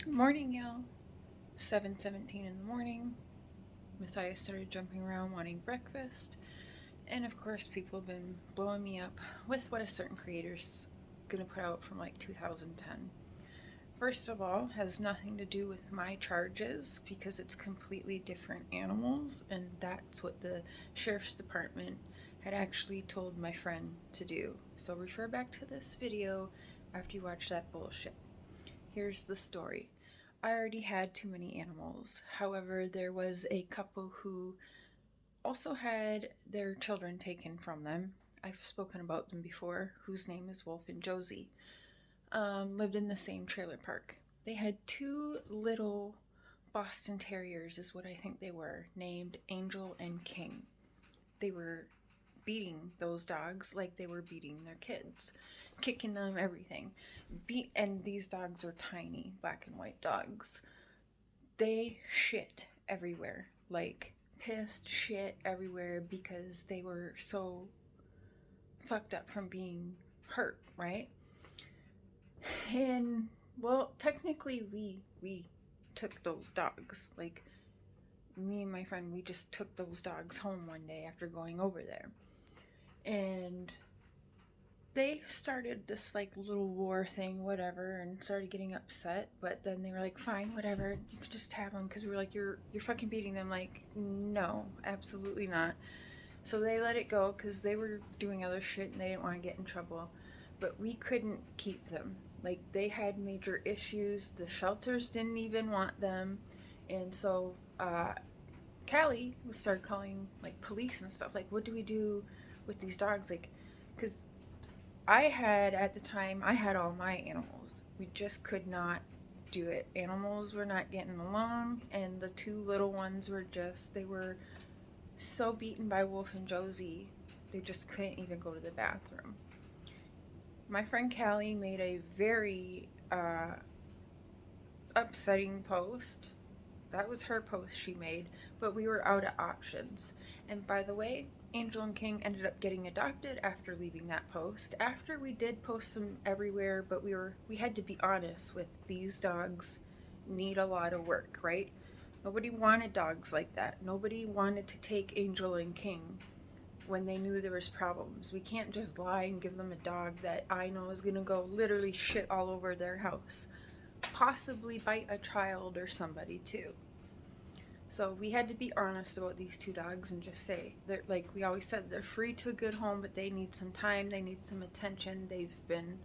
Morning, y'all. 7:17 in the morning. Matthias started jumping around wanting breakfast. And of course, people have been blowing me up with what a certain creator's gonna put out from like 2010. First of all, has nothing to do with my charges because it's completely different animals, and that's what the sheriff's department had actually told my friend to do. So refer back to this video after you watch that bullshit. Here's the story. I already had too many animals. However, there was a couple who also had their children taken from them. I've spoken about them before, whose name is Wolf and Josie. Lived in the same trailer park. They had two little Boston Terriers, is what I think they were, named Angel and King. They were beating those dogs like they were beating their kids, kicking them, everything. And these dogs are tiny, black and white dogs. They shit everywhere, like pissed shit everywhere because they were so fucked up from being hurt, right? And well, technically we took those dogs. Like me and my friend, we just took those dogs home one day after going over there. And they started this like little war thing, whatever, and started getting upset. But then they were like, "Fine, whatever, you could just have them," because we were like, "You're fucking beating them." Like, no, absolutely not. So they let it go because they were doing other shit and they didn't want to get in trouble. But we couldn't keep them. Like they had major issues. The shelters didn't even want them, and so Callie started calling like police and stuff. Like, what do we do with these dogs? Like, because I had, at the time, I had all my animals. We just could not do it. Animals were not getting along, and the two little ones were just, they were so beaten by Wolf and Josie, they just couldn't even go to the bathroom. My friend Callie made a very upsetting post. That was her post she made, but we were out of options. And by the way, Angel and King ended up getting adopted after leaving that post. After we did post them everywhere, but we had to be honest with these dogs need a lot of work, right? Nobody wanted dogs like that. Nobody wanted to take Angel and King when they knew there was problems. We can't just lie and give them a dog that I know is gonna go literally shit all over their house. Possibly bite a child or somebody too. So we had to be honest about these two dogs and just say, they're, like we always said, they're free to a good home, but they need some time, they need some attention. They've been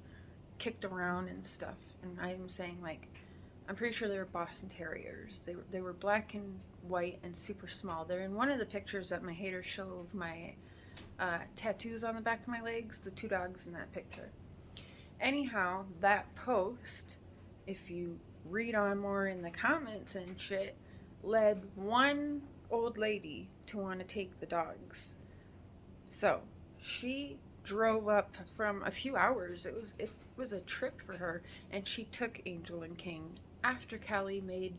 kicked around and stuff. And I'm saying, like, I'm pretty sure they were Boston Terriers. They were black and white and super small. They're in one of the pictures that my haters show of my tattoos on the back of my legs, the two dogs in that picture. Anyhow, that post, if you read on more in the comments and shit, led one old lady to want to take the dogs. So she drove up from a few hours. It was a trip for her, and she took Angel and King after Callie made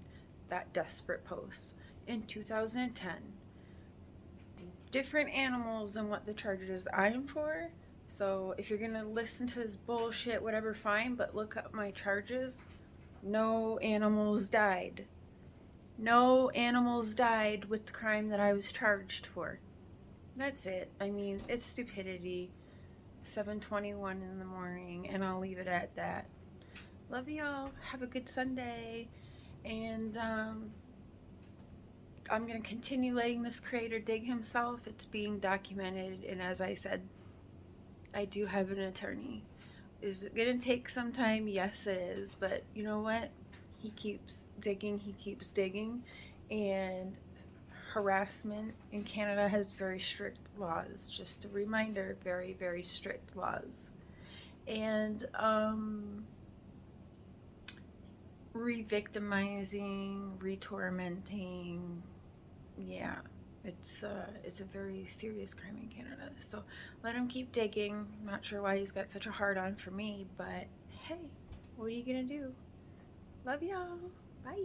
that desperate post in 2010. Different animals than what the charges I'm for. So if you're gonna listen to this bullshit, whatever, fine, but look up my charges. No animals died. No animals died with the crime that I was charged for. That's it. I mean, it's stupidity. 7:21 in the morning, and I'll leave it at that. Love y'all. Have a good Sunday. And I'm going to continue letting this creator dig himself. It's being documented, and as I said, I do have an attorney. Is it going to take some time? Yes, it is. But you know what? He keeps digging, he keeps digging, and harassment in Canada has very strict laws. Just a reminder, very, very strict laws. And re-victimizing, re-tormenting, yeah, it's a very serious crime in Canada. So let him keep digging. I'm not sure why he's got such a hard on for me, but hey, what are you gonna do? Love y'all. Bye.